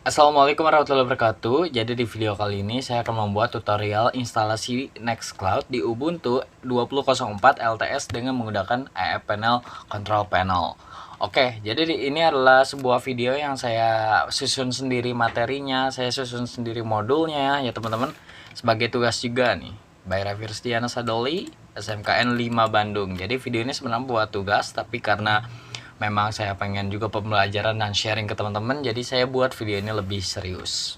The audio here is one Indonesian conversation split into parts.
Assalamualaikum warahmatullahi wabarakatuh. Jadi di video kali ini saya akan membuat tutorial instalasi Nextcloud di Ubuntu 20.04 LTS dengan menggunakan AF Panel Control Panel. Oke, jadi ini adalah sebuah video yang saya susun sendiri materinya, saya susun sendiri modulnya ya teman-teman. Sebagai tugas juga nih, by Raffi Rustiana Sadoli, SMKN 5 Bandung. Jadi video ini sebenarnya buat tugas, tapi karena memang saya pengen juga pembelajaran dan sharing ke teman-teman, jadi saya buat video ini lebih serius.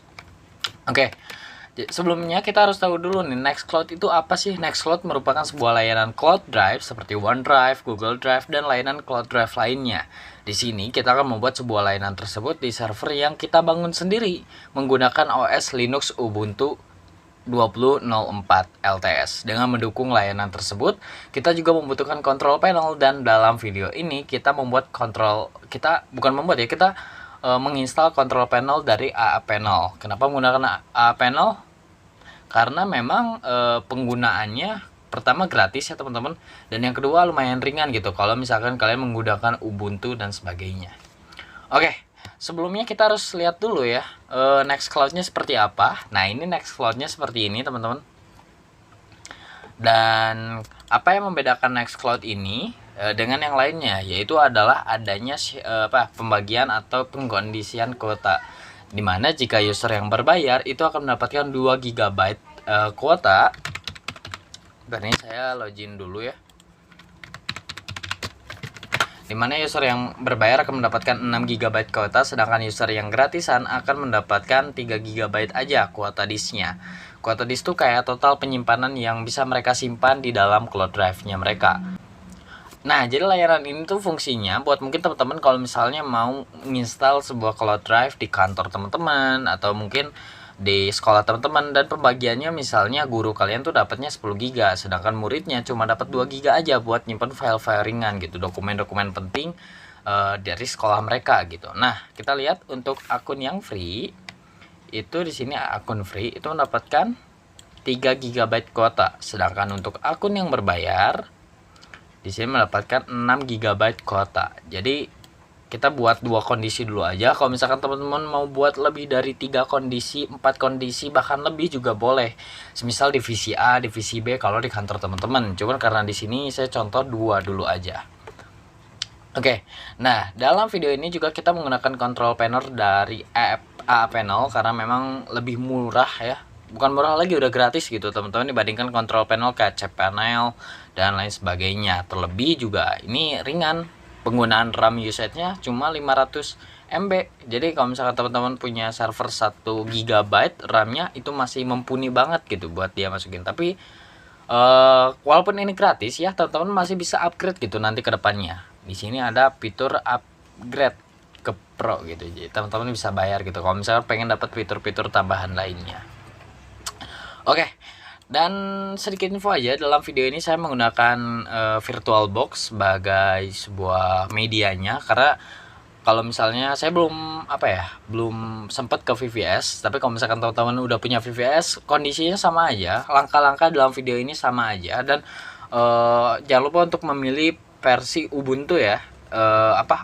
Oke, sebelumnya kita harus tahu dulu nih, Nextcloud itu apa sih? Nextcloud merupakan sebuah layanan cloud drive seperti OneDrive, Google Drive, dan layanan cloud drive lainnya. Di sini kita akan membuat sebuah layanan tersebut di server yang kita bangun sendiri menggunakan OS Linux Ubuntu 20.04 LTS. Dengan mendukung layanan tersebut, kita juga membutuhkan control panel, dan dalam video ini kita membuat menginstal control panel dari AA Panel. Kenapa menggunakan AA Panel? Karena memang penggunaannya pertama gratis ya teman-teman, dan yang kedua lumayan ringan gitu kalau misalkan kalian menggunakan Ubuntu dan sebagainya. Oke, sebelumnya kita harus lihat dulu ya Nextcloud-nya seperti apa. Nah, ini Nextcloud-nya seperti ini teman-teman. Dan apa yang membedakan Nextcloud ini dengan yang lainnya, yaitu adalah adanya pembagian atau pengkondisian kuota, dimana jika user yang berbayar itu akan mendapatkan 2 GB kuota. Ini saya login dulu ya, dimana user yang berbayar akan mendapatkan 6 GB kuota, sedangkan user yang gratisan akan mendapatkan 3 GB aja kuota disknya. Kuota disk itu kayak total penyimpanan yang bisa mereka simpan di dalam cloud drive-nya mereka. Nah, jadi layanan ini tuh fungsinya buat mungkin teman-teman kalau misalnya mau menginstal sebuah cloud drive di kantor teman-teman, atau mungkin di sekolah teman-teman, dan pembagiannya misalnya guru kalian tuh dapatnya 10 GB, sedangkan muridnya cuma dapat 2 GB aja buat nyimpan file-file ringan gitu, dokumen-dokumen penting dari sekolah mereka gitu. Nah, kita lihat untuk akun yang free itu di sini, akun free itu mendapatkan 3 GB kuota, sedangkan untuk akun yang berbayar di sini mendapatkan 6 GB kuota. Jadi kita buat 2 kondisi dulu aja. Kalau misalkan teman-teman mau buat lebih dari 3 kondisi, 4 kondisi, bahkan lebih juga boleh. Semisal divisi A, divisi B kalau di kantor teman-teman. Cuman karena di sini saya contoh 2 dulu aja. Oke. Nah, dalam video ini juga kita menggunakan control panel dari AA Panel karena memang lebih murah ya. Bukan murah lagi, udah gratis gitu teman-teman, dibandingkan control panel kayak cPanel dan lain sebagainya. Terlebih juga ini ringan, penggunaan RAM usage-nya cuma 500 MB. Jadi kalau misalkan teman-teman punya server 1 GB RAM-nya, itu masih mumpuni banget gitu buat dia masukin. Tapi walaupun ini gratis ya, teman-teman masih bisa upgrade gitu nanti ke depannya. Di sini ada fitur upgrade ke Pro gitu. Jadi teman-teman bisa bayar gitu kalau misalkan pengen dapat fitur-fitur tambahan lainnya. Oke, dan sedikit info aja, dalam video ini saya menggunakan VirtualBox sebagai sebuah medianya, karena kalau misalnya saya belum sempat ke VVS, tapi kalau misalkan teman-teman udah punya VVS, kondisinya sama aja, langkah-langkah dalam video ini sama aja. Dan jangan lupa untuk memilih versi Ubuntu ya,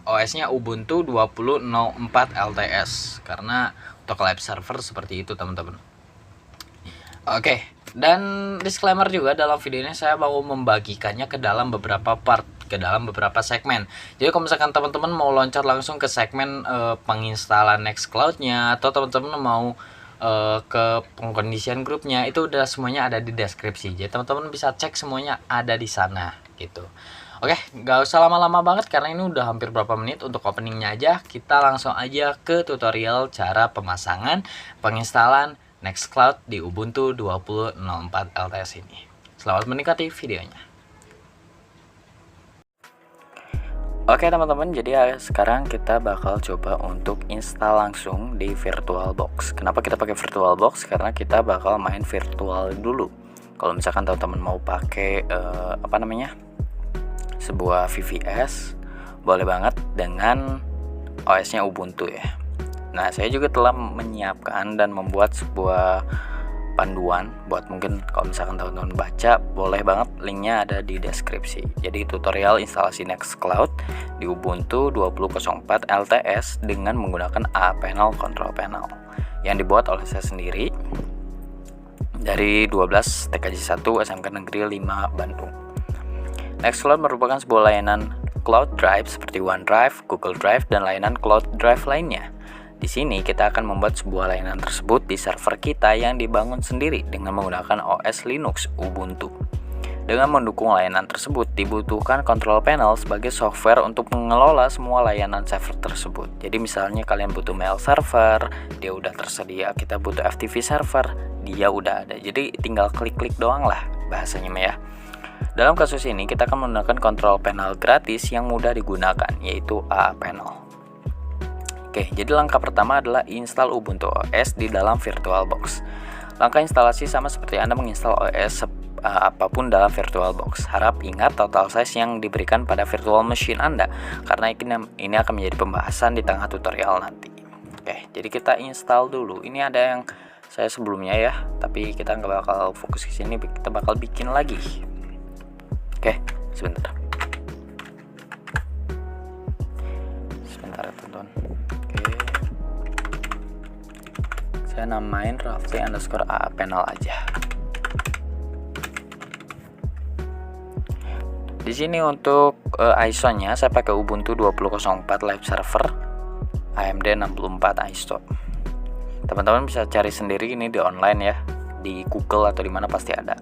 OS-nya Ubuntu 20.04 LTS, karena untuk live server seperti itu teman-teman. Oke, dan disclaimer juga, dalam video ini saya mau membagikannya ke dalam beberapa part, ke dalam beberapa segmen. Jadi kalau misalkan teman-teman mau loncat langsung ke segmen penginstalan Nextcloud-nya, atau teman-teman mau ke pengkondisian grupnya, itu udah semuanya ada di deskripsi. Jadi teman-teman bisa cek semuanya ada di sana gitu. Oke, nggak usah lama-lama banget karena ini udah hampir berapa menit untuk openingnya aja. Kita langsung aja ke tutorial cara pemasangan penginstalan Nextcloud di Ubuntu 20.04 LTS ini. Selamat menikmati videonya. Oke teman-teman, jadi sekarang kita bakal coba untuk install langsung di VirtualBox. Kenapa kita pakai VirtualBox? Karena kita bakal main virtual dulu. Kalau misalkan teman-teman mau pakai sebuah VVS, boleh banget dengan OS-nya Ubuntu ya. Nah, saya juga telah menyiapkan dan membuat sebuah panduan buat mungkin kalau misalkan teman-teman baca, boleh banget, linknya ada di deskripsi. Jadi tutorial instalasi Nextcloud di Ubuntu 20.04 LTS dengan menggunakan A-Panel Control Panel yang dibuat oleh saya sendiri dari 12 TKJ 1 SMK Negeri 5 Bandung. Nextcloud merupakan sebuah layanan cloud drive seperti OneDrive, Google Drive, dan layanan cloud drive lainnya. Di sini kita akan membuat sebuah layanan tersebut di server kita yang dibangun sendiri dengan menggunakan OS Linux Ubuntu. Dengan mendukung layanan tersebut, dibutuhkan control panel sebagai software untuk mengelola semua layanan server tersebut. Jadi misalnya kalian butuh mail server, dia udah tersedia. Kita butuh FTP server, dia udah ada. Jadi tinggal klik-klik doang lah bahasanya ya. Dalam kasus ini kita akan menggunakan control panel gratis yang mudah digunakan, yaitu A-Panel. Oke, jadi langkah pertama adalah install Ubuntu OS di dalam VirtualBox. Langkah instalasi sama seperti Anda menginstal OS apapun dalam VirtualBox. Harap ingat total size yang diberikan pada virtual machine Anda, karena ini akan menjadi pembahasan di tengah tutorial nanti. Oke, jadi kita install dulu. Ini ada yang saya sebelumnya ya, tapi kita nggak bakal fokus ke sini, kita bakal bikin lagi. Oke, sebentar ya teman-teman. Saya namain roughly_a-panel aja. Di sini untuk ISO-nya saya pakai Ubuntu 20.04 live server AMD 64 ISO. Teman-teman bisa cari sendiri ini di online ya, di Google atau di mana pasti ada.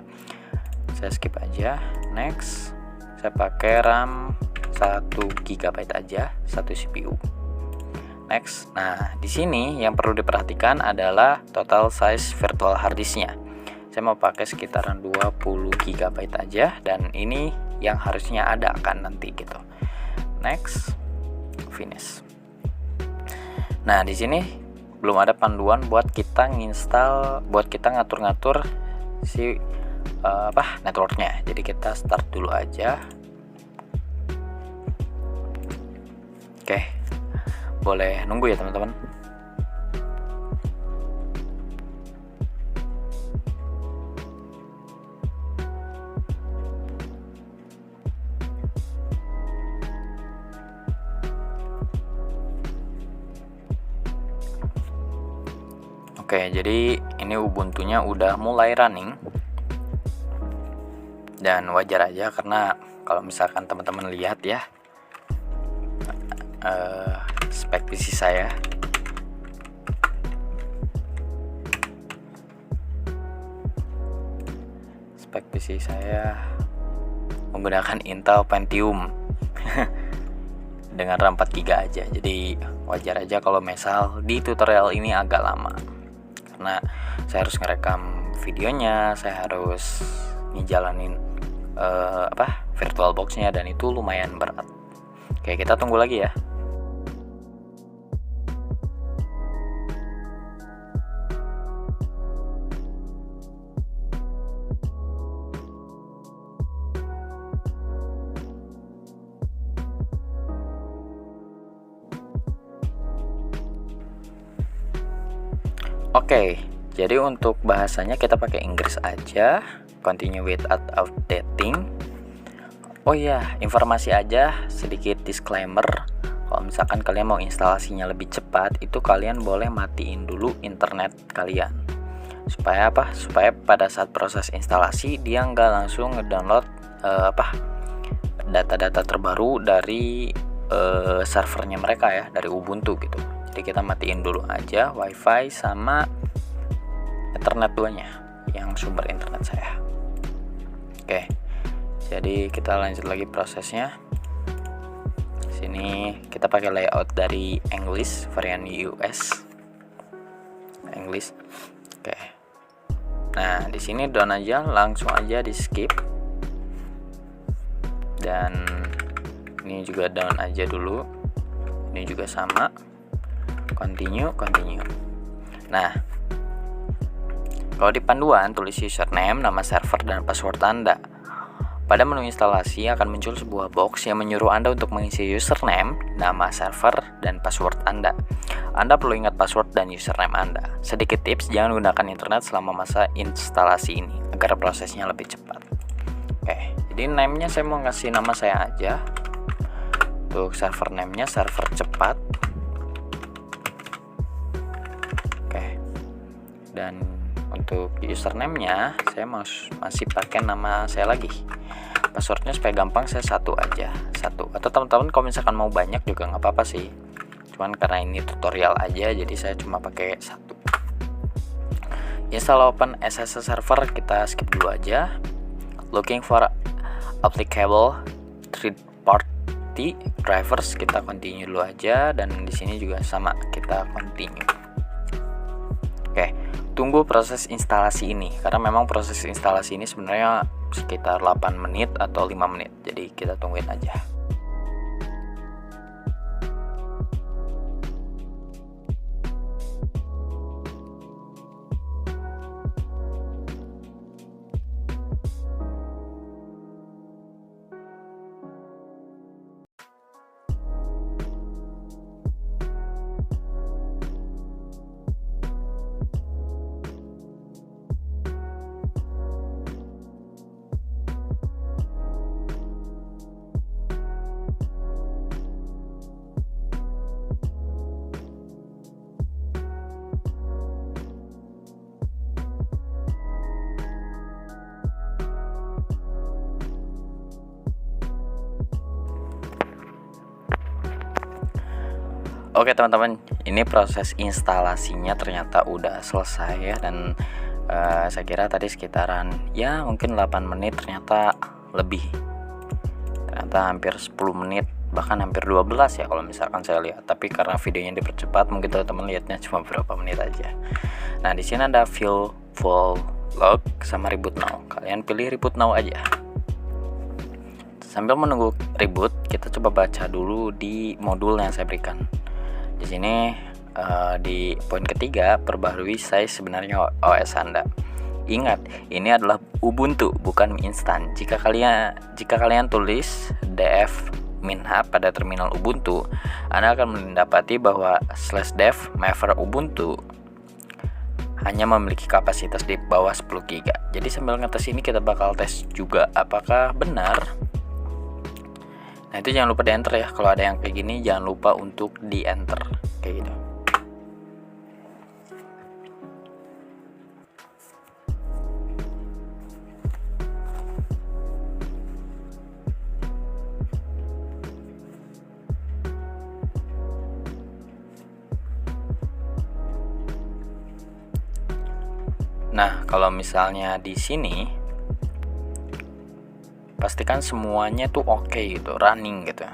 Saya skip aja. Next, saya pakai RAM 1 GB aja, 1 CPU. Next, nah di sini yang perlu diperhatikan adalah total size virtual hard disk-nya. Saya mau pakai sekitaran 20 GB aja, dan ini yang harusnya ada kan nanti gitu. Next, finish. Nah di sini belum ada panduan buat kita nginstal, buat kita ngatur-ngatur si networknya. Jadi kita start dulu aja. Oke. Boleh nunggu ya teman-teman. Oke, jadi ini Ubuntunya udah mulai running, dan wajar aja karena kalau misalkan teman-teman lihat ya, spek PC saya menggunakan Intel Pentium dengan RAM 4 GB aja. Jadi wajar aja kalau misal di tutorial ini agak lama, karena saya harus ngerekam videonya, saya harus ngejalanin VirtualBox-nya, dan itu lumayan berat. Oke, kita tunggu lagi ya. Oke, jadi untuk bahasanya kita pakai Inggris aja. Continue without updating. Oh iya, informasi aja, sedikit disclaimer. Kalau misalkan kalian mau instalasinya lebih cepat, itu kalian boleh matiin dulu internet kalian. Supaya apa? Supaya pada saat proses instalasi dia nggak langsung ngedownload data-data terbaru dari servernya mereka ya, dari Ubuntu gitu. Jadi kita matiin dulu aja WiFi sama Ethernet 2-nya, yang sumber internet saya. Oke, jadi kita lanjut lagi prosesnya. Sini kita pakai layout dari English, varian US English. Oke. Nah, di sini down aja, langsung aja di skip. Dan ini juga down aja dulu. Ini juga sama. Continue. Nah, kalau di panduan tulis username, nama server, dan password Anda. Pada menu instalasi akan muncul sebuah box yang menyuruh Anda untuk mengisi username, nama server, dan password Anda. Anda perlu ingat password dan username Anda. Sedikit tips, jangan gunakan internet selama masa instalasi ini agar prosesnya lebih cepat. Oke, jadi name-nya saya mau ngasih nama saya aja. Untuk server name-nya server cepat. Oke. Dan untuk username-nya saya masih pakai nama saya lagi. Passwordnya supaya gampang saya satu aja, satu. Atau teman-teman kalau misalkan mau banyak juga nggak apa-apa sih. Cuman karena ini tutorial aja, jadi saya cuma pakai satu. Install Open SSH Server kita skip dulu aja. Looking for applicable third party drivers kita continue dulu aja, dan di sini juga sama kita continue. Oke, tunggu proses instalasi ini karena memang proses instalasi ini sebenarnya sekitar 8 menit atau 5 menit. Jadi kita tungguin aja. Oke teman-teman, ini proses instalasinya ternyata udah selesai ya, dan saya kira tadi sekitaran ya mungkin 8 menit, ternyata lebih, ternyata hampir 10 menit bahkan hampir 12 ya kalau misalkan saya lihat. Tapi karena videonya dipercepat mungkin teman-teman lihatnya cuma berapa menit aja. Nah di sini ada full log sama reboot now, kalian pilih reboot now aja. Sambil menunggu reboot, kita coba baca dulu di modul yang saya berikan. Di sini di poin ketiga, perbaharui size sebenarnya OS Anda. Ingat, ini adalah Ubuntu bukan mie instan. Jika kalian tulis df minhab pada terminal Ubuntu, Anda akan mendapati bahwa /dev maver Ubuntu hanya memiliki kapasitas di bawah 10 GB. Jadi sambil ngetes ini kita bakal tes juga apakah benar. Nah itu jangan lupa di enter ya, kalau ada yang kayak gini jangan lupa untuk di enter kayak gitu. Nah kalau misalnya di sini pastikan semuanya tuh oke gitu, running gitu.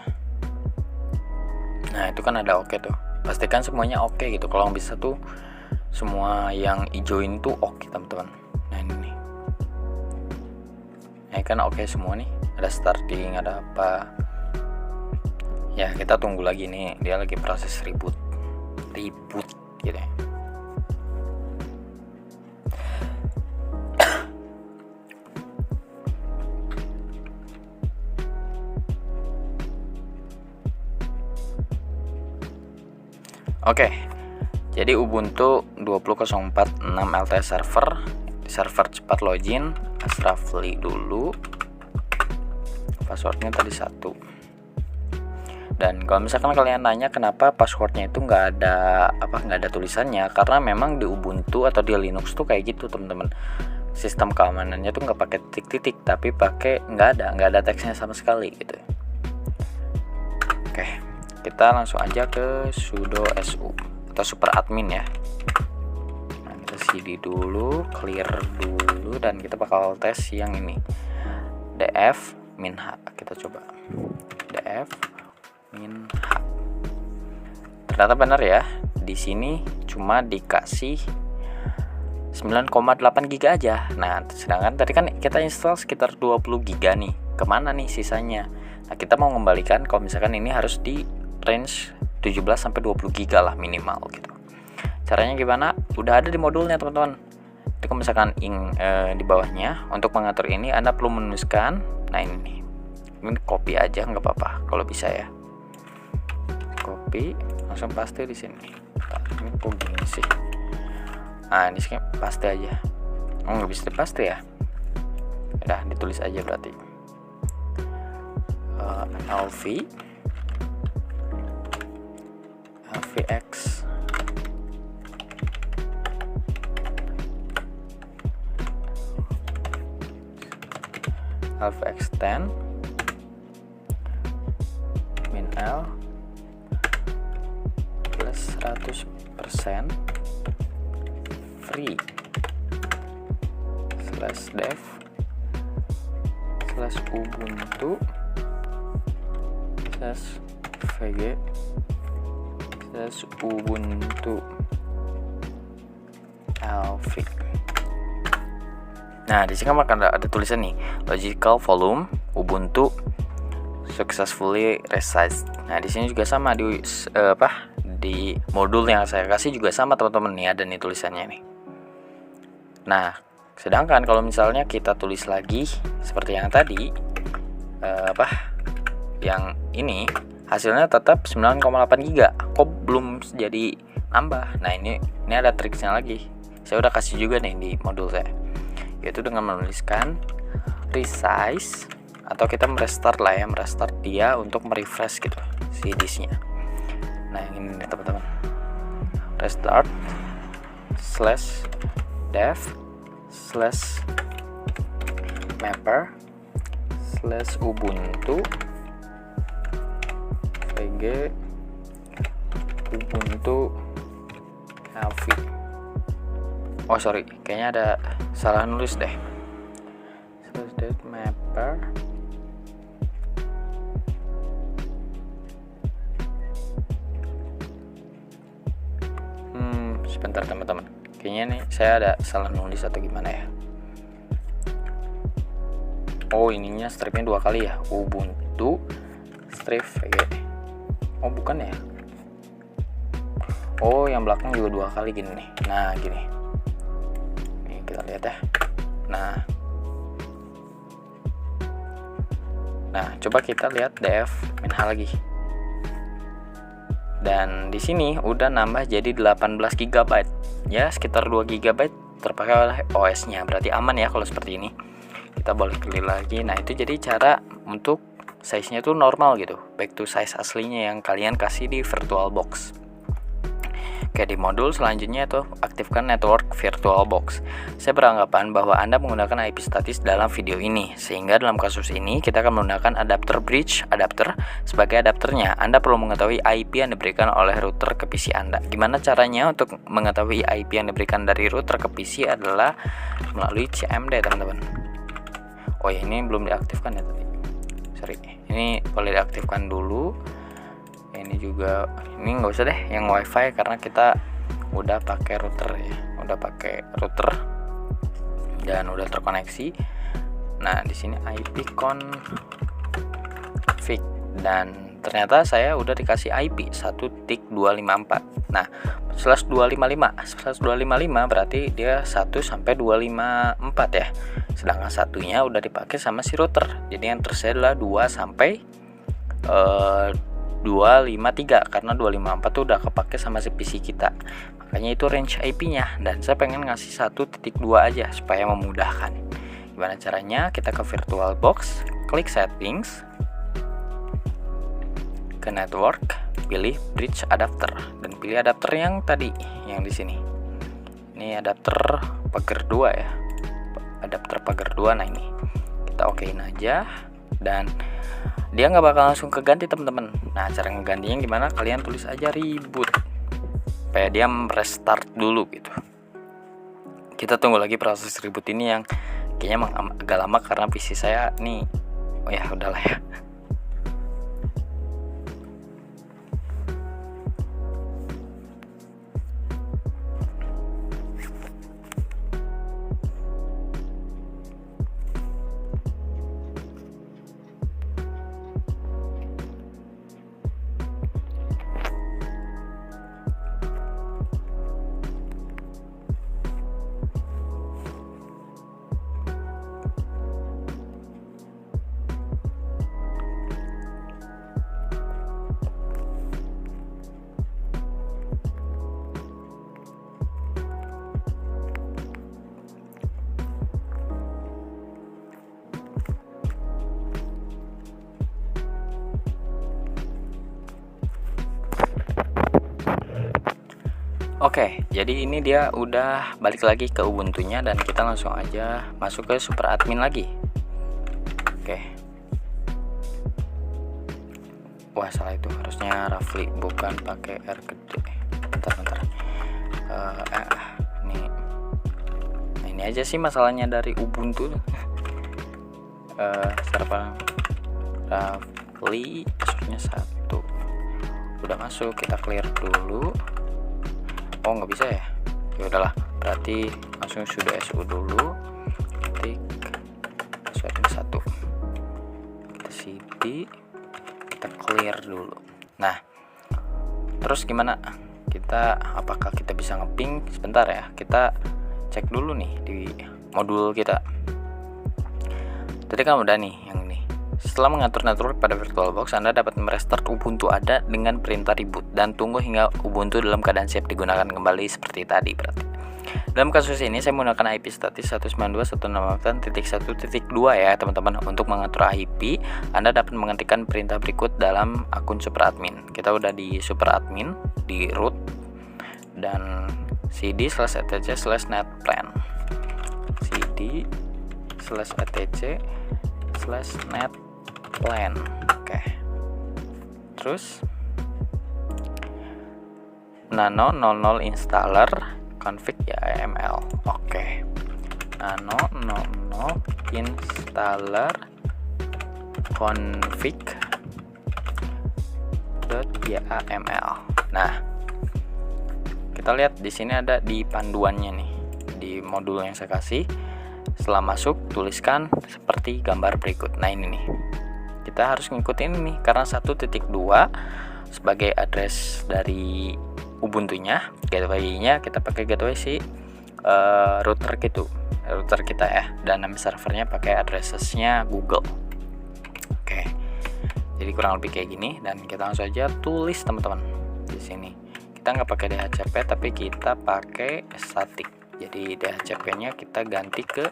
Nah itu kan ada oke tuh, pastikan semuanya oke gitu. Kalau bisa tuh semua yang hijauin tuh oke teman-teman. Nah ini nih, nah kan oke semua nih, ada starting, ada apa ya. Kita tunggu lagi nih, dia lagi proses reboot gitu ya. Oke, jadi Ubuntu 20.04.6 LTS server cepat login, Asrafli dulu, passwordnya tadi 1. Dan kalau misalkan kalian nanya kenapa passwordnya itu nggak ada tulisannya, karena memang di Ubuntu atau di Linux tuh kayak gitu teman-teman. Sistem keamanannya tuh nggak pakai titik-titik, tapi pakai nggak ada teksnya sama sekali gitu. Oke, kita langsung aja ke sudo su atau super admin ya. Nah, kita cd dulu, clear dulu, dan kita bakal tes yang ini, df minhab. Kita coba df minhab, ternyata benar ya. Di sini cuma dikasih 9,8 GB aja. Nah sedangkan tadi kan kita install sekitar 20 GB nih, kemana nih sisanya? Nah kita mau mengembalikan, kalau misalkan ini harus di range 17-20 GB lah minimal gitu. Caranya gimana? Udah ada di modulnya teman-teman. Jadi kalau misalkan di bawahnya untuk mengatur ini Anda perlu menuliskan, nah ini copy aja nggak apa-apa kalau bisa ya. Copy langsung paste di sini. Ini kok gini sih? Nah ini sih paste aja. Oh nggak bisa dipaste ya? Udah ditulis aja berarti. LVX LVX10 min L plus 100% free /dev /ubuntu /vg /ubuntu LV. Nah di sini kan ada tulisan nih, logical volume Ubuntu successfully resized. Nah di sini juga sama di modul yang saya kasih juga sama teman-teman, nih ada nih tulisannya nih. Nah sedangkan kalau misalnya kita tulis lagi seperti yang tadi, yang ini hasilnya tetap 9,8 GB, kok belum jadi nambah. Nah ini ada triksnya lagi, saya udah kasih juga nih di modul saya, yaitu dengan menuliskan resize, atau kita merestart dia untuk merefresh gitu si disknya. Nah yang ini nih teman-teman, restart /dev /mapper /ubuntu vg ubuntu LV. Oh sorry, kayaknya ada salah nulis deh. /dev mapper sebentar teman-teman, kayaknya nih saya ada salah nulis atau gimana ya. Oh ininya stripnya 2 kali ya, ubuntu strip vg. Oh bukan ya, oh yang belakang juga 2 kali gini nih. Nah gini, ini kita lihat ya. Nah coba kita lihat dev min h lagi, dan di sini udah nambah jadi 18 GB ya, sekitar 2 GB terpakai oleh OS nya. Berarti aman ya kalau seperti ini. Kita boleh klik lagi. Nah itu jadi cara untuk size nya tuh normal gitu, back to size aslinya yang kalian kasih di VirtualBox. Oke, di modul selanjutnya itu aktifkan network VirtualBox. Saya beranggapan bahwa Anda menggunakan IP statis dalam video ini, sehingga dalam kasus ini kita akan menggunakan adapter bridge adapter sebagai adapternya. Anda perlu mengetahui IP yang diberikan oleh router ke PC Anda. Gimana caranya untuk mengetahui IP yang diberikan dari router ke PC adalah melalui CMD teman-teman. Oh ya, ini belum diaktifkan ya tadi. Sorry, ini boleh diaktifkan dulu. Ini juga, ini nggak usah deh yang WiFi karena kita udah pakai router ya, dan udah terkoneksi. Nah di sini IP config, dan ternyata saya udah dikasih IP 1.254. Nah /255 berarti dia 1 sampai 254 ya, sedangkan satunya udah dipakai sama si router, jadi yang tersedia adalah 2 sampai 253, karena 254 tuh udah kepake sama si PC kita, makanya itu range IP-nya. Dan saya pengen ngasih 1.2 aja supaya memudahkan. Gimana caranya? Kita ke VirtualBox, klik settings, ke network, pilih bridge adapter, dan pilih adapter yang tadi, yang di sini. Ini adapter pagar 2 ya, adapter pagar 2. Nah ini kita okein aja, dan dia nggak bakal langsung keganti teman-teman. Nah cara ngegantinya gimana? Kalian tulis aja reboot supaya dia restart dulu gitu. Kita tunggu lagi proses reboot ini yang kayaknya agak lama karena PC saya nih. Oh ya udahlah ya. Oke, jadi ini dia udah balik lagi ke Ubuntu-nya dan kita langsung aja masuk ke super admin lagi. Oke. Wah, salah, itu harusnya Rafli, bukan pakai R gede. Bentar. Ini aja sih masalahnya dari Ubuntu. Server Rafli, passwordnya 1. Udah masuk, kita clear dulu. Oh, nggak bisa ya? Ya udahlah, berarti langsung sudo su dulu. Ketik passwordnya 1. Kita cd, kita clear dulu. Nah, terus gimana? Apakah kita bisa ngeping? Sebentar ya, kita cek dulu nih di modul kita. Tadi kan udah nih yang ini. Setelah mengatur network pada VirtualBox, Anda dapat merestart Ubuntu ada dengan perintah reboot dan tunggu hingga Ubuntu dalam keadaan siap digunakan kembali seperti tadi berarti. Dalam kasus ini saya menggunakan IP statis 192.168.1.2 ya teman-teman. Untuk mengatur IP, Anda dapat mengetikkan perintah berikut dalam akun superadmin. Kita udah di superadmin, di root, dan cd/etc/netplan, cd/etc/netplan. Oke. Terus nano 00 installer config ya YAML. Oke. Nano 00 installer config .yaml. Nah, kita lihat di sini ada di panduannya nih, di modul yang saya kasih. Setelah masuk, tuliskan seperti gambar berikut. Nah, ini nih, kita harus ngikutin ini karena 1.2 sebagai address dari Ubuntu-nya, gateway-nya kita pakai gateway router kita ya, dan nama servernya pakai addressesnya Google. Oke, jadi kurang lebih kayak gini, dan kita langsung aja tulis teman-teman di sini. Kita nggak pakai DHCP tapi kita pakai static. Jadi DHCP-nya kita ganti ke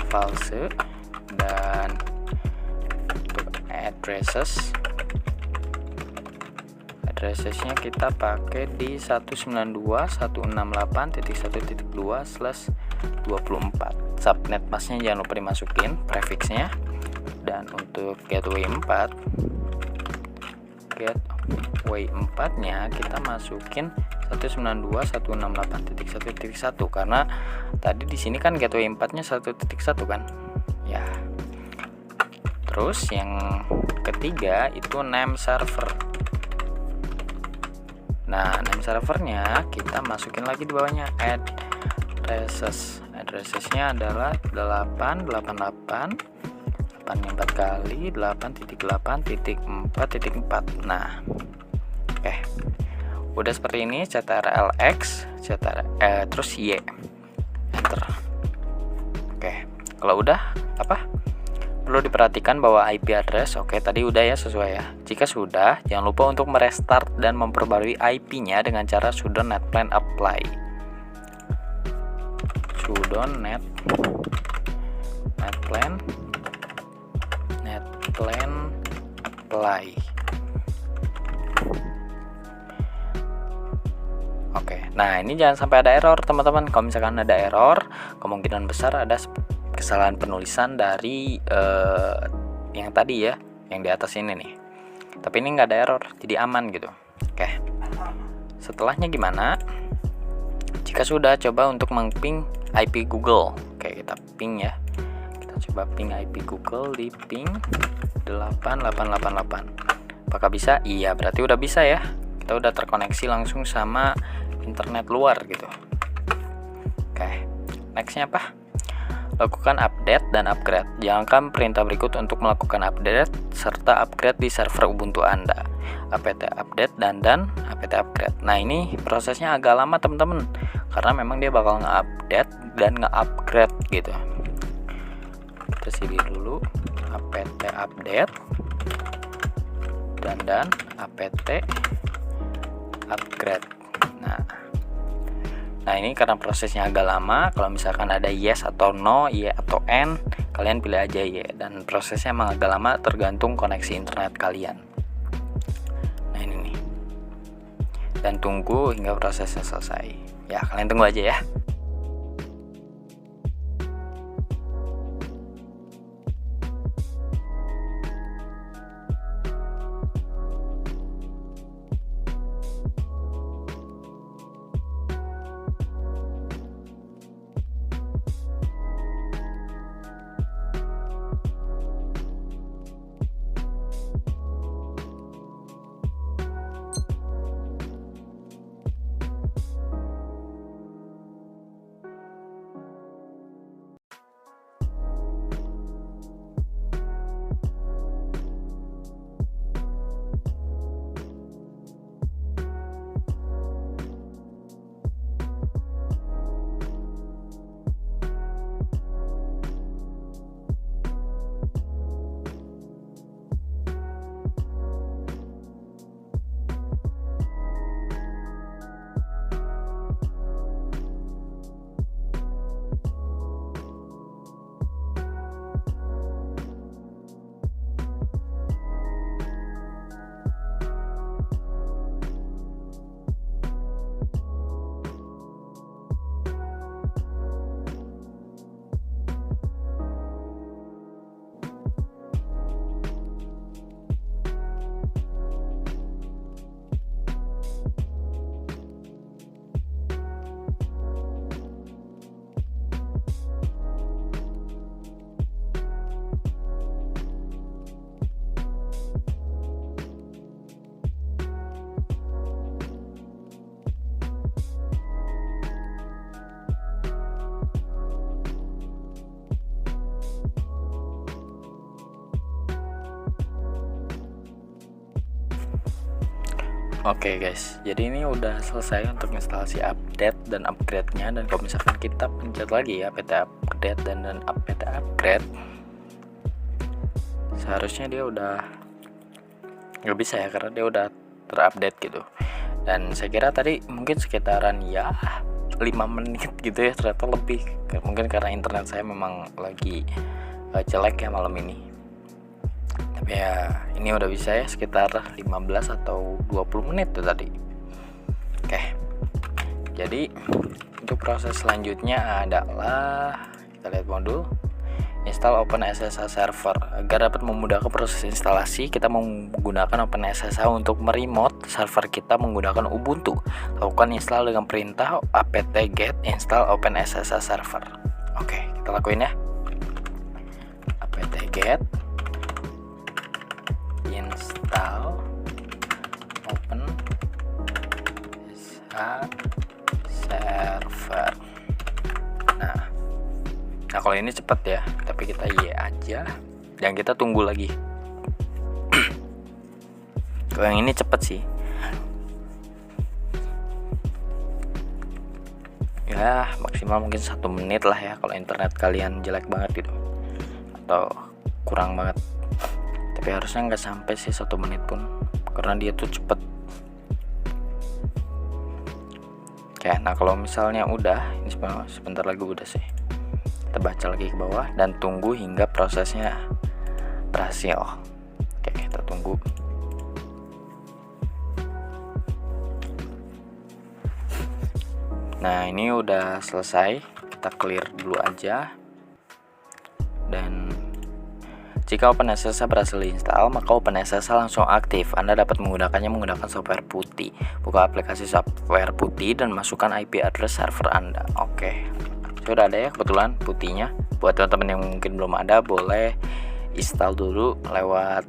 false, dan untuk addressesnya kita pakai di 192.168.1.2/24. Subnet masknya jangan lupa dimasukin prefixnya, dan untuk gateway 4-nya kita masukin 192.168.1.1 karena tadi di sini kan gateway 4-nya 1.1 kan ya. Terus yang ketiga itu name server. Nah, name servernya kita masukin lagi di bawahnya addressesnya adalah 888 4 kali 8.8.4.4. Nah, oke. Udah seperti ini, ctrlx, terus y, enter. Oke, kalau udah perlu diperhatikan bahwa IP address tadi udah ya, sesuai ya. Jika sudah, jangan lupa untuk merestart dan memperbarui IP-nya dengan cara sudo netplan apply. Sudo netplan apply. Oke, nah ini jangan sampai ada error teman-teman. Kalau misalkan ada error, kemungkinan besar ada kesalahan penulisan dari yang tadi ya, yang di atas ini nih. Tapi ini nggak ada error, jadi aman gitu. Oke, setelahnya gimana? Jika sudah, coba untuk meng-ping IP Google. Oke, kita ping ya. Kita coba ping IP Google di ping 8888. Apakah bisa? Iya, berarti udah bisa ya. Kita udah terkoneksi langsung sama internet luar gitu. Oke, nextnya apa? Lakukan update dan upgrade. Jalankan perintah berikut untuk melakukan update serta upgrade di server Ubuntu Anda. apt update dan apt upgrade. Nah, ini prosesnya agak lama teman-teman, karena memang dia bakal nge-update dan nge-upgrade gitu. Kita cd dulu apt update dan apt upgrade. Nah, ini karena prosesnya agak lama. Kalau misalkan ada yes atau no, y atau n, kalian pilih aja y. Dan prosesnya emang agak lama, tergantung koneksi internet kalian. Nah, ini nih. dan tunggu hingga prosesnya selesai. Ya, kalian tunggu aja ya. Oke guys, jadi ini udah selesai untuk instalasi update dan upgrade-nya. Dan kalau misalkan kita pencet lagi ya apt update dan apt upgrade, seharusnya dia udah nggak bisa ya, karena dia udah terupdate gitu. Dan saya kira tadi mungkin sekitaran ya 5 menit gitu ya, ternyata lebih. Mungkin karena internet saya memang lagi jelek ya malam ini. Tapi ya ini udah bisa ya, sekitar 15 atau 20 menit tuh tadi. Oke, jadi untuk proses selanjutnya adalah kita lihat modul install OpenSSH server. Agar dapat memudahkan proses instalasi, kita menggunakan OpenSSH untuk meremote server kita menggunakan Ubuntu. Lakukan install dengan perintah apt-get install OpenSSH server. Oke, kita lakuin ya. apt-get install OpenSSH server. Nah kalau ini cepet ya, tapi kita Y aja dan kita tunggu lagi. Kalau yang ini cepet sih ya, maksimal mungkin 1 menit lah ya kalau internet kalian jelek banget gitu atau kurang banget. Tapi harusnya nggak sampai sih 1 menit pun, karena dia tuh cepet. Oke, nah kalau misalnya udah, ini sebentar lagi udah sih. Kita baca lagi ke bawah dan tunggu hingga prosesnya berhasil. Oke, kita tunggu. Nah ini udah selesai, kita clear dulu aja. Dan jika OpenSSH berhasil diinstal, maka OpenSSH langsung aktif. Anda dapat menggunakannya menggunakan software putih. Buka aplikasi software putih dan masukkan IP address server Anda. Oke, sudah ada ya kebetulan putihnya. Buat teman-teman yang mungkin belum ada, boleh install dulu lewat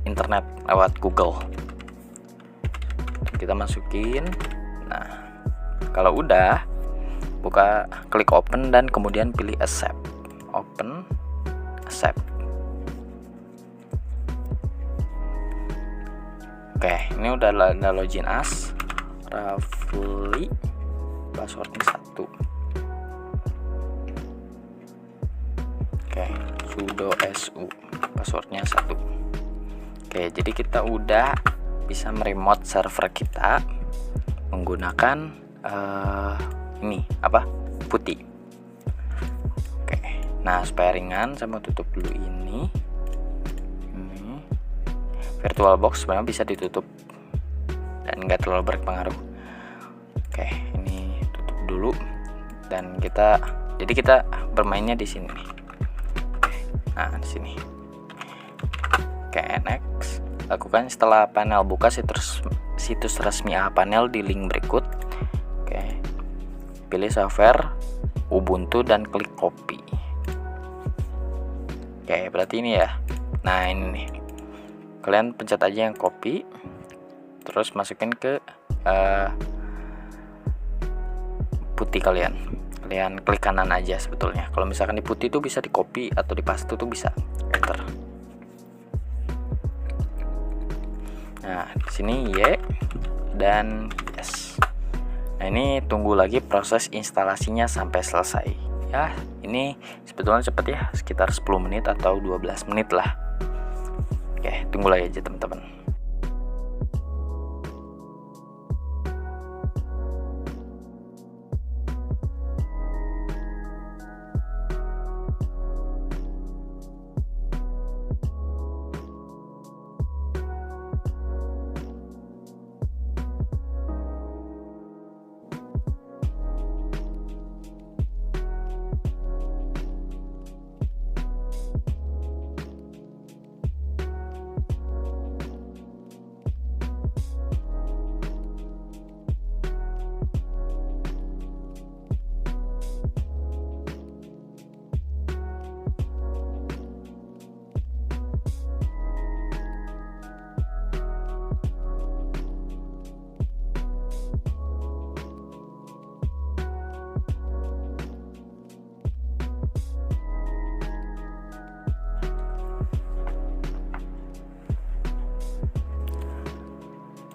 internet, lewat Google. Kita masukin. Nah, kalau udah, buka, klik open dan kemudian pilih accept. Open, accept. Oke, ini udah ada login as Rafli, passwordnya 1. Oke, sudo su, passwordnya 1. Oke, jadi kita udah bisa meremote server kita menggunakan ini apa, putih. Oke, nah supaya ringan saya mau tutup dulu ini. VirtualBox sebenarnya bisa ditutup dan nggak terlalu berpengaruh. Oke, ini tutup dulu dan kita bermainnya di sini nih. Nah, di sini. Oke, next. Lakukan setelah panel buka situs resmi AHPanel di link berikut. Oke. Pilih software Ubuntu dan klik copy. Oke, berarti ini ya. Nah, ini nih. Kalian pencet aja yang copy. Terus masukin ke putih kalian klik kanan aja sebetulnya. Kalau misalkan di putih itu bisa di copy atau di paste tuh bisa. Enter. Nah, di sini Y dan yes. Nah, ini tunggu lagi proses instalasinya sampai selesai. Ya, ini sebetulnya cepet ya, sekitar 10 menit atau 12 menit lah. Oke, tunggu lagi aja teman-teman.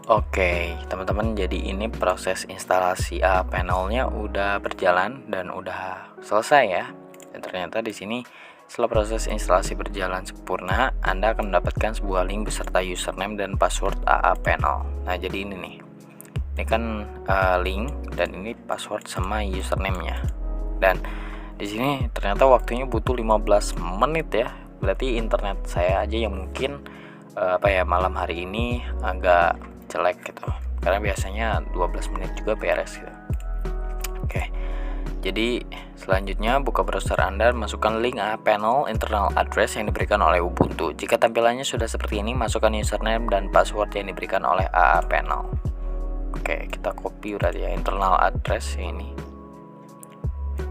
Oke, teman-teman, jadi ini proses instalasi AHPanelnya udah berjalan dan udah selesai ya. Dan ternyata di sini setelah proses instalasi berjalan sempurna, Anda akan mendapatkan sebuah link beserta username dan password AHPanel. Nah, jadi ini nih. Ini kan link dan ini password sama username-nya. Dan di sini ternyata waktunya butuh 15 menit ya. Berarti internet saya aja yang mungkin malam hari ini agak jelek gitu, karena biasanya 12 menit juga beres gitu. Oke, jadi selanjutnya buka browser Anda, masukkan link AHPanel internal address yang diberikan oleh Ubuntu. Jika tampilannya sudah seperti ini, masukkan username dan password yang diberikan oleh AHPanel. Oke, kita copy berarti ya internal address ini,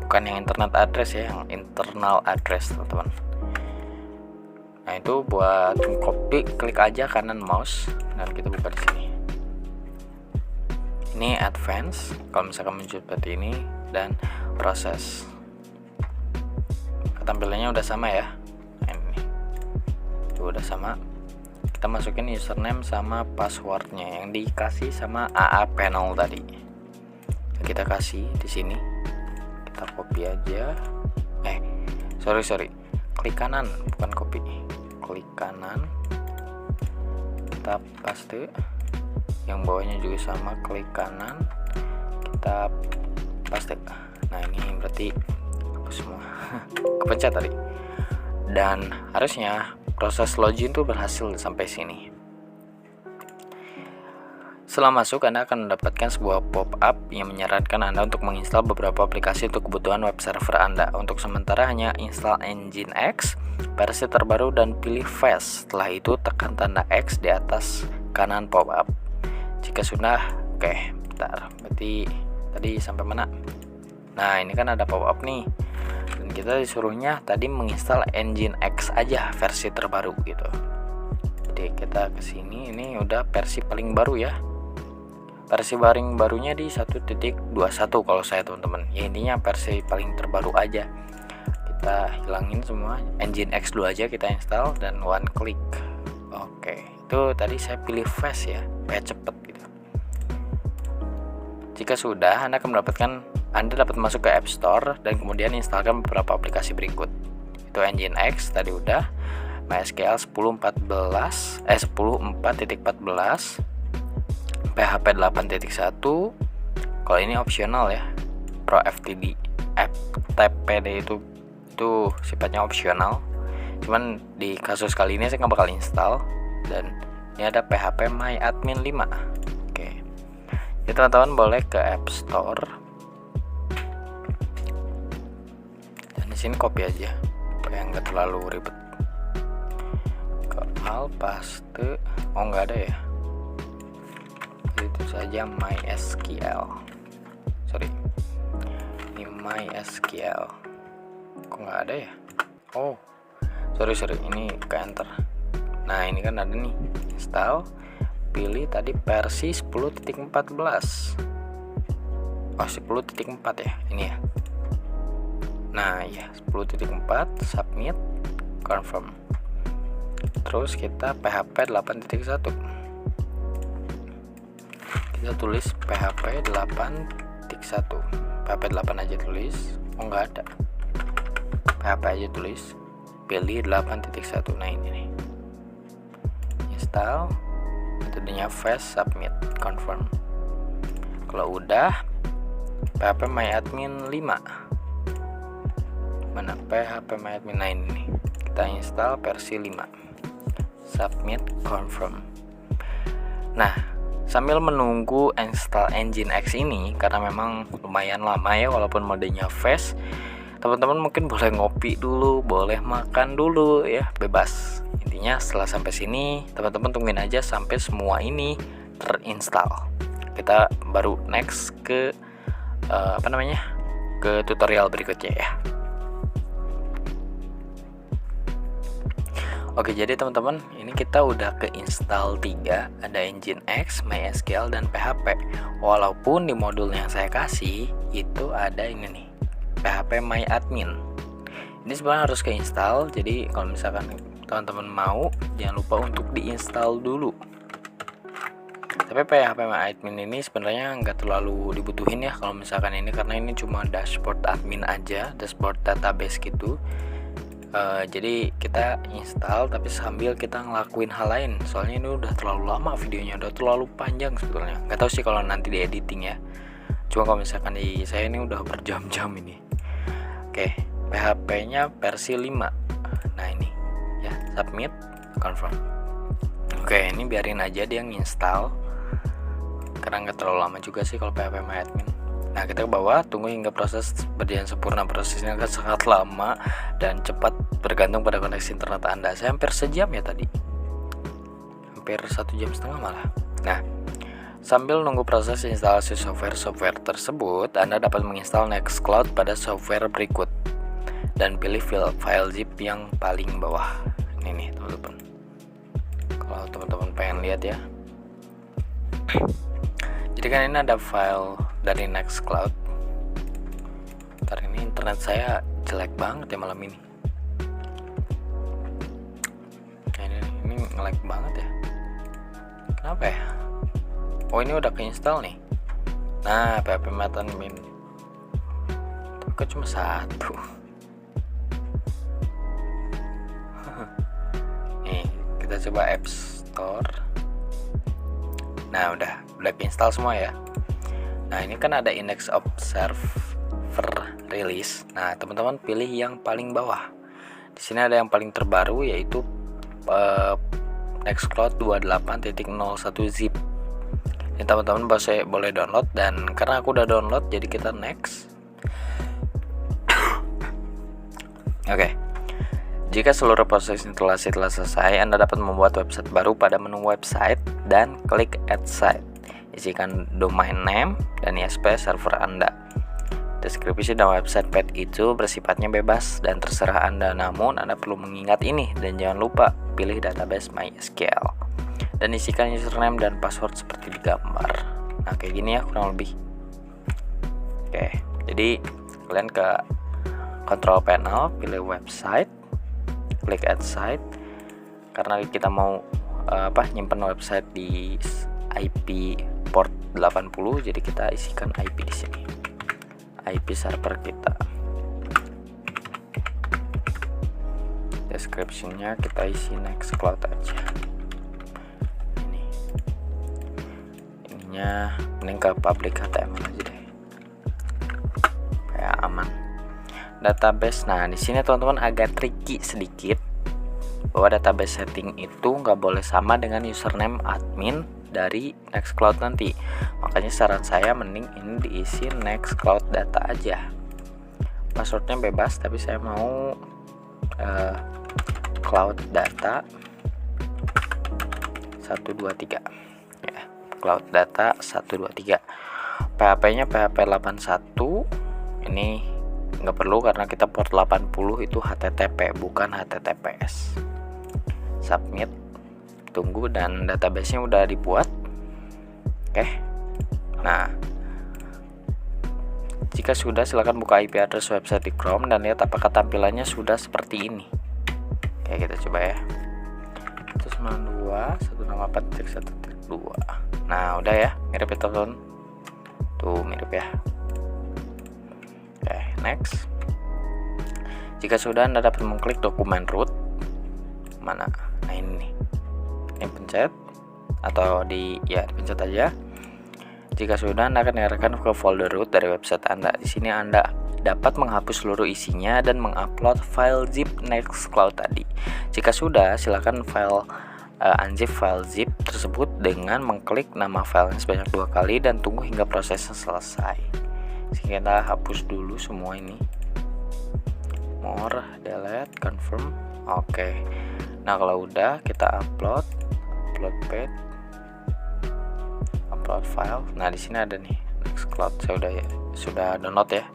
bukan yang internet address ya, yang internal address teman-teman. Nah, itu buat copy, klik aja kanan mouse dan kita buka di sini. Ini advance kalau misalkan muncul seperti ini, dan proses. Tampilannya udah sama ya. Nah, ini itu udah sama. Kita masukin username sama passwordnya yang dikasih sama AHPanel tadi. Kita kasih di sini. Kita copy aja. Sorry. Klik kanan, bukan copy. Klik kanan. Kita paste. Yang bawahnya juga sama, klik kanan. Kita paste. Nah, ini berarti hapus semua. Kepencet tadi. Dan harusnya proses login tuh berhasil sampai sini. Setelah masuk, Anda akan mendapatkan sebuah pop-up yang menyarankan Anda untuk menginstal beberapa aplikasi untuk kebutuhan web server Anda. Untuk sementara hanya install Nginx versi terbaru dan pilih Fast. Setelah itu tekan tanda X di atas kanan pop-up. Jika sudah, oke, bentar. Berarti tadi sampai mana? Nah, ini kan ada pop-up nih. Dan kita disuruhnya tadi menginstal Nginx aja versi terbaru gitu. Jadi kita ke sini, ini udah versi paling baru ya. Versi paling barunya di 1.21 kalau saya teman-teman. Ya intinya versi paling terbaru aja. Kita hilangin semua, Nginx dulu aja kita install dan one click. Oke, itu tadi saya pilih fast ya, supaya cepet gitu. Jika sudah, Anda dapat masuk ke App Store dan kemudian instalkan beberapa aplikasi berikut. Itu Nginx tadi udah, MySQL 10.14, PHP 8.1. Kalau ini opsional ya, Pro FTPD itu sifatnya opsional. Cuman di kasus kali ini saya nggak bakal install. Dan ini ada PHP MyAdmin 5. Oke, Ya, teman-teman boleh ke App Store dan di sini copy aja supaya nggak terlalu ribet. Ke al paste, oh nggak ada ya, itu saja MySQL. Sorry, ini MySQL, kok nggak ada ya? Oh sorry, ini ke enter. Nah ini kan ada nih, install, pilih tadi versi 10.14. Oh 10.4 ya ini ya. Nah ya 10.4, submit, confirm. Terus kita PHP 8.1, kita tulis PHP 8.1, PHP 8 aja tulis. Oh nggak ada, PHP aja tulis, pilih 8.1. Nah ini nih, install, metodenya fast, submit, confirm. Kalau udah, PHP MyAdmin 5, mana PHP MyAdmin 9 ini, kita install versi 5, submit, confirm. Nah sambil menunggu install Nginx ini, karena memang lumayan lama ya walaupun modenya fast, teman-teman mungkin boleh ngopi dulu, boleh makan dulu ya, bebas. Intinya setelah sampai sini teman-teman tungguin aja sampai semua ini terinstall. Kita baru next ke ke tutorial berikutnya ya. Oke, jadi teman-teman, ini kita udah ke install 3, ada Nginx, MySQL, dan PHP. Walaupun di modul yang saya kasih itu ada ini nih, PHP MyAdmin. Ini sebenarnya harus ke install, jadi kalau misalkan teman-teman mau, jangan lupa untuk diinstal dulu. Tapi PHP MyAdmin ini sebenarnya nggak terlalu dibutuhin ya kalau misalkan ini, karena ini cuma dashboard admin aja, dashboard database gitu. Jadi kita install tapi sambil kita ngelakuin hal lain, soalnya ini udah terlalu lama videonya, udah terlalu panjang sebetulnya. Nggak tahu sih kalau nanti di editing ya, cuma kalau misalkan di saya ini udah berjam-jam ini. Oke, PHP nya versi 5. Nah ini ya, submit, confirm. Oke, ini biarin aja dia nginstal karena nggak terlalu lama juga sih kalau PHP MyAdmin. Nah kita ke bawah, tunggu hingga proses berjalan sempurna. Prosesnya akan sangat lama dan cepat bergantung pada koneksi internet Anda. Saya hampir sejam ya tadi, hampir 1,5 jam malah. Nah sambil nunggu proses instalasi software tersebut, Anda dapat menginstal Nextcloud pada software berikut dan pilih file zip yang paling bawah. Ini nih teman-teman, kalau teman-teman pengen lihat ya. Jadi kan ini ada file dari Nextcloud. Ntar ini internet saya jelek banget ya malam ini. Nah, ini nge-lag banget ya. Kenapa ya? Oh ini udah keinstall nih. Nah PHP MyAdmin, tapi kok cuma 1. Nih kita coba App Store. Nah udah keinstall semua ya. Nah ini kan ada Index Observer Release. Nah teman-teman pilih yang paling bawah. Di sini ada yang paling terbaru yaitu Nextcloud 28.01 zip. Ini teman-teman boleh download, dan karena aku udah download jadi kita next. Oke. Jika seluruh proses instalasi telah selesai, Anda dapat membuat website baru pada menu website dan klik add site. Isikan domain name dan ISP server Anda. Deskripsi dan website path itu bersifatnya bebas dan terserah Anda, namun Anda perlu mengingat ini dan jangan lupa pilih database MySQL dan isikan username dan password seperti di gambar. Nah kayak gini ya kurang lebih. Oke, jadi kalian ke control panel, pilih website, klik add site. Karena kita mau nyimpen website di IP port 80, jadi kita isikan IP di sini, IP server kita. Description-nya kita isi Nextcloud aja. Ininya mending ke public HTML aja deh, kayak aman. Database, nah di sini teman-teman agak tricky sedikit, bahwa database setting itu nggak boleh sama dengan username admin dari Nextcloud nanti. Makanya saran saya mending ini diisi Nextcloud data aja. Passwordnya bebas, tapi saya mau cloud data 123 ya, cloud data 123. PHP-nya PHP 81. Ini nggak perlu karena kita port 80 itu HTTP bukan HTTPS. Submit, tunggu, dan database-nya udah dibuat. Oke. Nah, jika sudah, silakan buka IP address website di Chrome dan lihat apakah tampilannya sudah seperti ini. Oke, kita coba ya. 192.168.1.2. Nah, udah ya, mirip ya teman-teman. Tuh, mirip ya. Oke, next. Jika sudah, Anda dapat mengklik dokumen root. Mana? Nah, ini nih. Ini pencet atau dipencet aja. Jika sudah, Anda akan diarahkan ke folder root dari website Anda. Di sini Anda dapat menghapus seluruh isinya dan mengupload file zip Nextcloud tadi. Jika sudah, silakan unzip file zip tersebut dengan mengklik nama filenya sebanyak 2 kali dan tunggu hingga prosesnya selesai. Jadi kita hapus dulu semua ini. More, delete, confirm. Oke. Nah, kalau udah, kita upload page, upload file. Nah, di sini ada nih Nextcloud. Saya sudah download ya.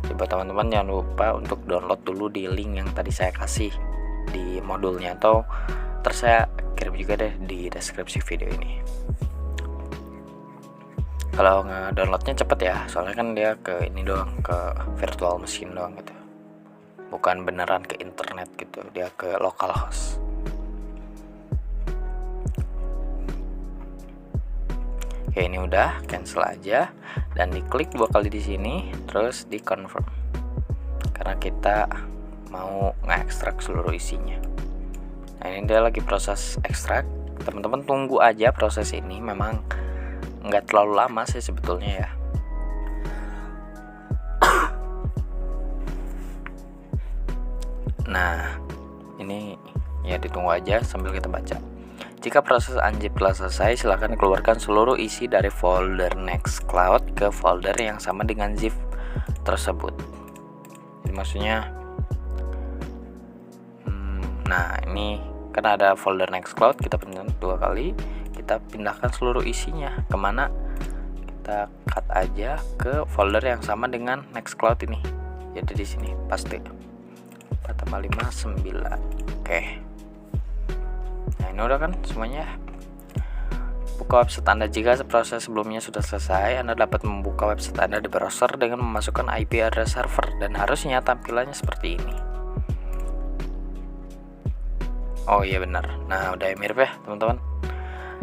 Jadi buat teman-teman jangan lupa untuk download dulu di link yang tadi saya kasih di modulnya, atau saya kirim juga deh di deskripsi video ini. Kalau nge-downloadnya cepet ya, soalnya kan dia ke ini doang, ke virtual machine doang gitu, bukan beneran ke internet gitu, dia ke localhost. Oke, ini udah, cancel aja dan diklik 2 kali di sini, terus di confirm karena kita mau nge-ekstrak seluruh isinya. Nah, ini dia lagi proses ekstrak. Teman-teman tunggu aja proses ini, memang nggak terlalu lama sih sebetulnya ya. Nah, ini ya ditunggu aja sambil kita baca. Jika proses unzip telah selesai, silakan keluarkan seluruh isi dari folder Nextcloud ke folder yang sama dengan zip tersebut. Jadi maksudnya, nah ini kan ada folder Nextcloud, kita pencet 2 kali, kita pindahkan seluruh isinya kemana? Kita cut aja ke folder yang sama dengan Nextcloud ini. Jadi di sini pasti 4 tambah 5 9. Oke. Nah, ini udah kan semuanya. Buka website Anda. Jika proses sebelumnya sudah selesai, Anda dapat membuka website Anda di browser dengan memasukkan IP address server, dan harusnya tampilannya seperti ini. Oh iya benar. Nah, udah mirip ya teman-teman.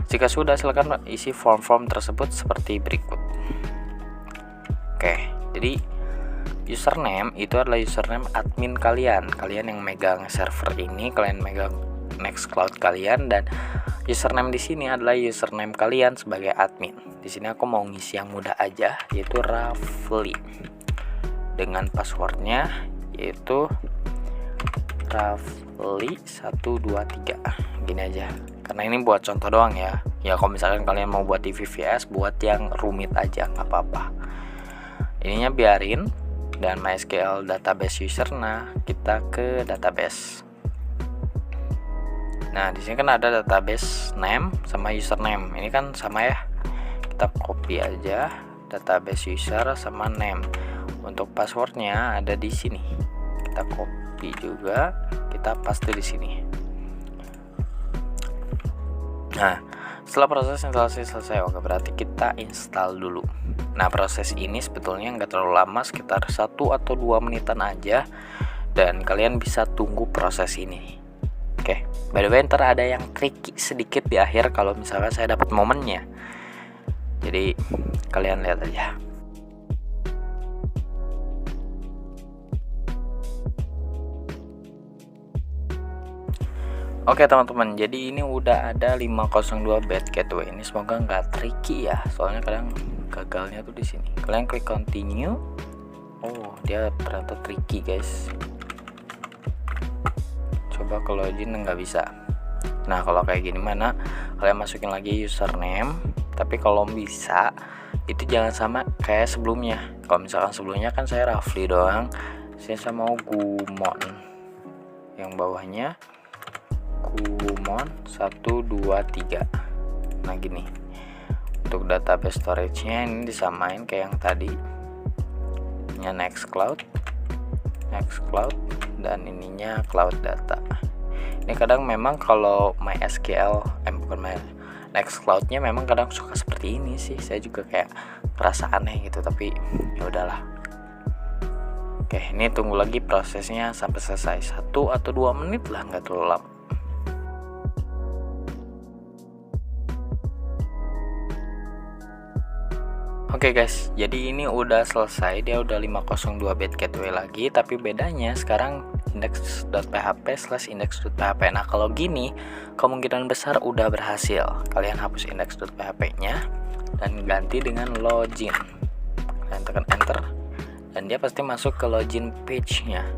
Jika sudah, silakan isi form-form tersebut seperti berikut. Oke, jadi username itu adalah username admin kalian yang megang server ini, kalian megang Nextcloud kalian, dan username di sini adalah username kalian sebagai admin. Di sini aku mau ngisi yang mudah aja, yaitu Rafli, dengan passwordnya yaitu Rafli123. Gini aja, karena ini buat contoh doang ya. Ya kalau misalkan kalian mau buat di VVS, buat yang rumit aja nggak apa-apa. Ininya biarin, dan MySQL database user. Nah, kita ke database. Nah, di sini kan ada database name sama username. Ini kan sama ya. Kita copy aja database user sama name. Untuk passwordnya ada di sini. Kita copy juga, kita paste di sini. Nah, setelah proses instalasi selesai, oke, berarti kita install dulu. Nah, proses ini sebetulnya nggak terlalu lama, sekitar 1 atau 2 menitan aja, dan kalian bisa tunggu proses ini. Oke, by the way, ntar ada yang tricky sedikit di akhir kalau misalnya saya dapat momennya. Jadi kalian lihat aja. Oke teman-teman, jadi ini udah ada 502 bad gateway. Ini semoga nggak tricky ya, soalnya kadang gagalnya tuh di sini. Kalian klik continue. Oh, dia ternyata tricky guys. Coba kalau login nggak bisa. Nah kalau kayak gini mana kalian masukin lagi username, tapi kalau bisa itu jangan sama kayak sebelumnya. Kalau misalkan sebelumnya kan saya Rafli doang, saya mau Gumon, yang bawahnya Gumon 123. Nah gini, untuk database storage-nya ini disamain kayak yang tadi, nya Nextcloud, dan ininya Cloud Data. Ini kadang memang kalau MySQL Nextcloud-nya memang kadang suka seperti ini sih, saya juga kayak ngerasa aneh gitu, tapi ya udahlah. Oke, ini tunggu lagi prosesnya sampai selesai, 1 atau 2 menit lah, nggak terlalu lama. Oke guys, jadi ini udah selesai, dia udah 502 bit gateway lagi, tapi bedanya sekarang index.php/index.php. Nah kalau gini kemungkinan besar udah berhasil. Kalian hapus index.php-nya dan ganti dengan login. Kalian tekan enter dan dia pasti masuk ke login page-nya.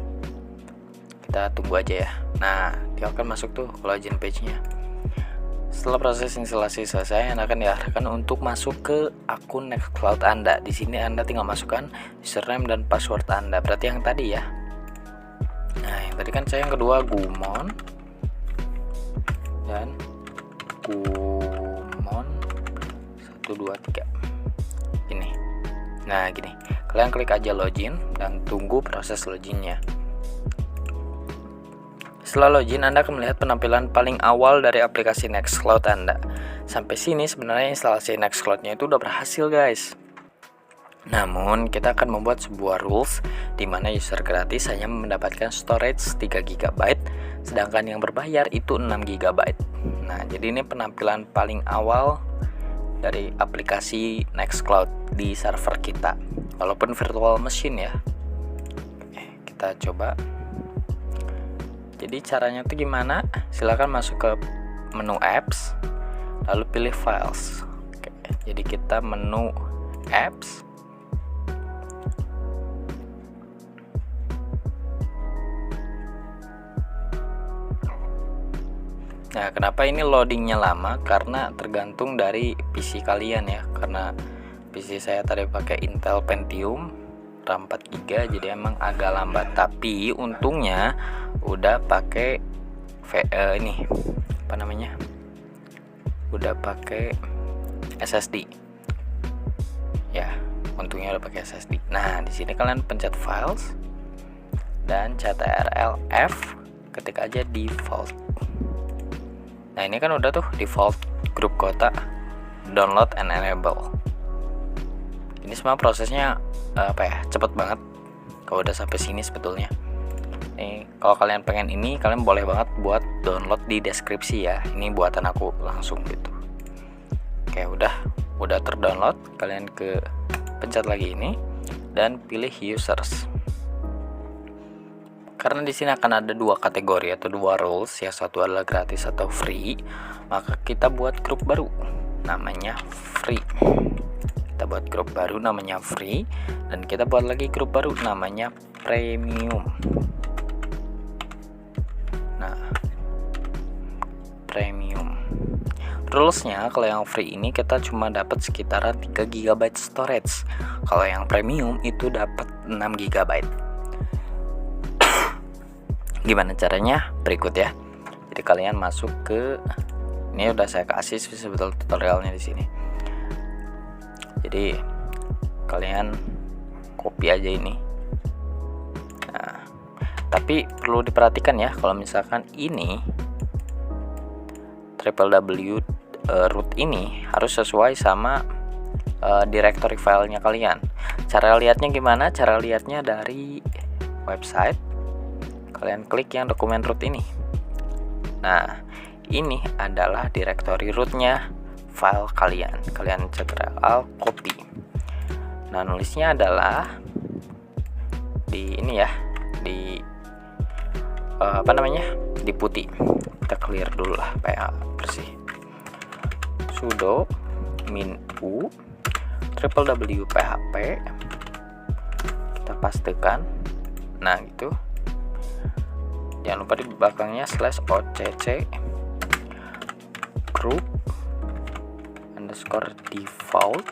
Kita tunggu aja ya. Nah dia akan masuk tuh ke login page-nya. Setelah proses instalasi selesai, Anda akan diarahkan untuk masuk ke akun Nextcloud Anda. Di sini Anda tinggal masukkan username dan password Anda. Berarti yang tadi ya. Nah, yang tadi kan saya yang kedua Gumon dan Gumon 123. Ini. Nah, gini. Kalian klik aja login dan tunggu proses loginnya. Setelah login, Anda akan melihat penampilan paling awal dari aplikasi Nextcloud Anda. Sampai sini sebenarnya instalasi Nextcloud-nya itu udah berhasil guys. Namun, kita akan membuat sebuah rules di mana user gratis hanya mendapatkan storage 3 GB, sedangkan yang berbayar itu 6 GB. Nah, jadi ini penampilan paling awal dari aplikasi Nextcloud di server kita. Walaupun virtual machine ya. Oke, kita coba. Jadi caranya tuh gimana? Silahkan masuk ke menu apps, lalu pilih files. Oke, jadi kita menu apps, nah kenapa ini loadingnya lama? Karena tergantung dari PC kalian ya. Karena PC saya tadi pakai Intel Pentium RAM 4 GB, jadi emang agak lambat. Tapi untungnya udah pakai ini apa namanya? Udah pakai SSD. Ya, untungnya udah pakai SSD. Nah, di sini kalian pencet files dan ctrl+F, ketik aja default. Nah, ini kan udah tuh default grup kota, download and enable. Ini semua prosesnya cepet banget kalau udah sampai sini sebetulnya. Nih, kalau kalian pengen ini, kalian boleh banget buat download di deskripsi ya. Ini buatan aku langsung gitu. Oke, udah terdownload, kalian ke pencet lagi ini dan pilih users. Karena di sini akan ada 2 kategori atau 2 rules, yang satu adalah gratis atau free, maka kita buat grup baru namanya free. Kita buat grup baru namanya free, dan kita buat lagi grup baru namanya premium. Nah, premium rulesnya, kalau yang free ini kita cuma dapat sekitaran 3 GB storage. Kalau yang premium itu dapat 6 GB. Gimana caranya? Berikut ya. Jadi kalian masuk ke, ini udah saya kasih sebetulnya tutorialnya di sini. Jadi kalian copy aja ini. Nah, tapi perlu diperhatikan ya, kalau misalkan ini www root ini harus sesuai sama directory filenya kalian. Cara lihatnya gimana? Cara lihatnya dari website, kalian klik yang dokumen root ini. Nah, ini adalah directory rootnya file kalian. Kalian ctrl copy. Nah, nulisnya adalah di ini ya, di apa namanya, di putih. Kita clear dulu lah PH bersih. Sudo min-u www.php, kita pastikan. Nah gitu, jangan lupa di belakangnya /occ group underscore default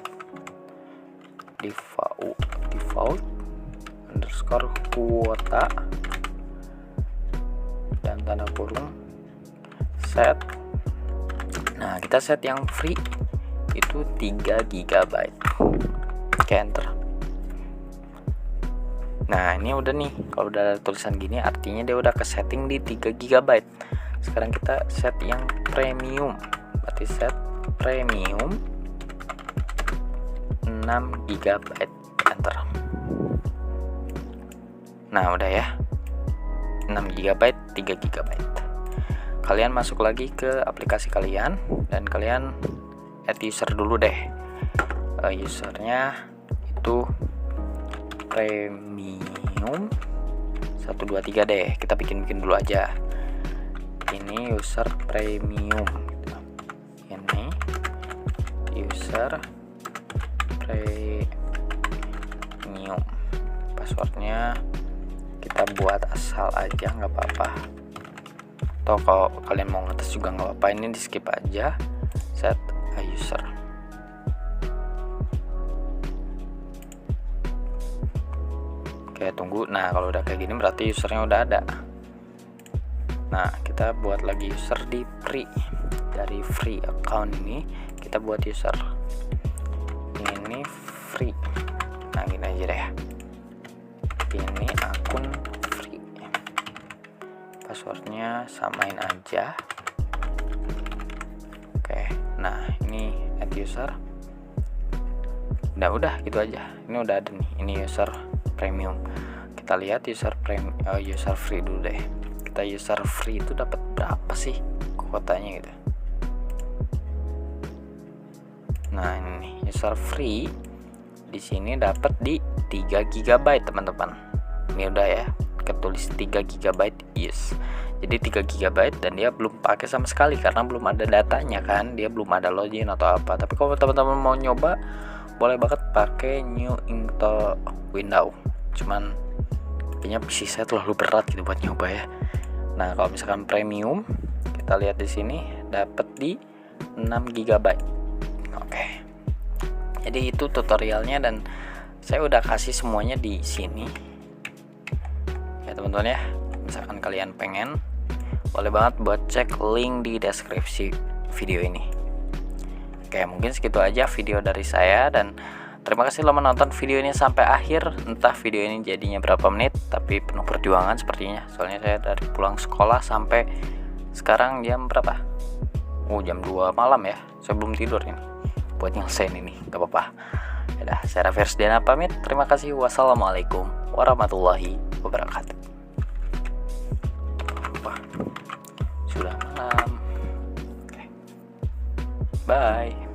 underscore kuota dan tanda kurung set. Nah, kita set yang free itu 3 GB. Oke, enter. Nah, ini udah nih. Kalau udah ada tulisan gini artinya dia udah ke setting di 3 GB. Sekarang kita set yang premium. Berarti set premium 6 GB. Enter. Nah, udah ya. 6 GB, 3 GB. Kalian masuk lagi ke aplikasi kalian dan kalian add user dulu deh. Usernya itu premium 123 deh. Kita bikin dulu aja. Ini user premium. Ini user premium. Passwordnya kita buat asal aja, nggak apa-apa. Atau kalau kalian mau ngetes juga nggak apa-apa. Ini di skip aja. Set a user. Oke, tunggu. Nah, kalau udah kayak gini berarti usernya udah ada. Nah, kita buat lagi user di free. Dari free account ini kita buat user. Ini free. Nah, gini aja deh. Ini akun free. Passwordnya samain aja. Oke. Nah, ini add user. Udah gitu aja. Ini udah ada nih. Ini user premium. Kita lihat user user free dulu deh. Kita user free itu dapat berapa sih kuotanya gitu. Nah, ini user free di sini dapat di 3 GB, teman-teman. Ini udah ya, ketulis 3 GB yes. Jadi 3 GB dan dia belum pakai sama sekali karena belum ada datanya kan, dia belum ada login atau apa. Tapi kalau teman-teman mau nyoba boleh banget pakai new into window. Cuman kayaknya PC saya terlalu berat gitu buat nyoba ya. Nah, kalau misalkan premium kita lihat di sini dapat di 6 GB. Oke. Jadi itu tutorialnya dan saya udah kasih semuanya di sini. Ya, teman-teman ya. Misalkan kalian pengen, boleh banget buat cek link di deskripsi video ini. Oke, mungkin segitu aja video dari saya dan terima kasih lo menonton video ini sampai akhir. Entah video ini jadinya berapa menit, tapi penuh perjuangan sepertinya. Soalnya saya dari pulang sekolah sampai sekarang jam berapa? Jam 2 malam ya. Saya belum tidur ini. Buat nyelesain ini, gak apa-apa. Yaudah, saya Raffi Rusdiana pamit. Terima kasih. Wassalamualaikum warahmatullahi wabarakatuh. Wah, sudah malam. Oke. Bye.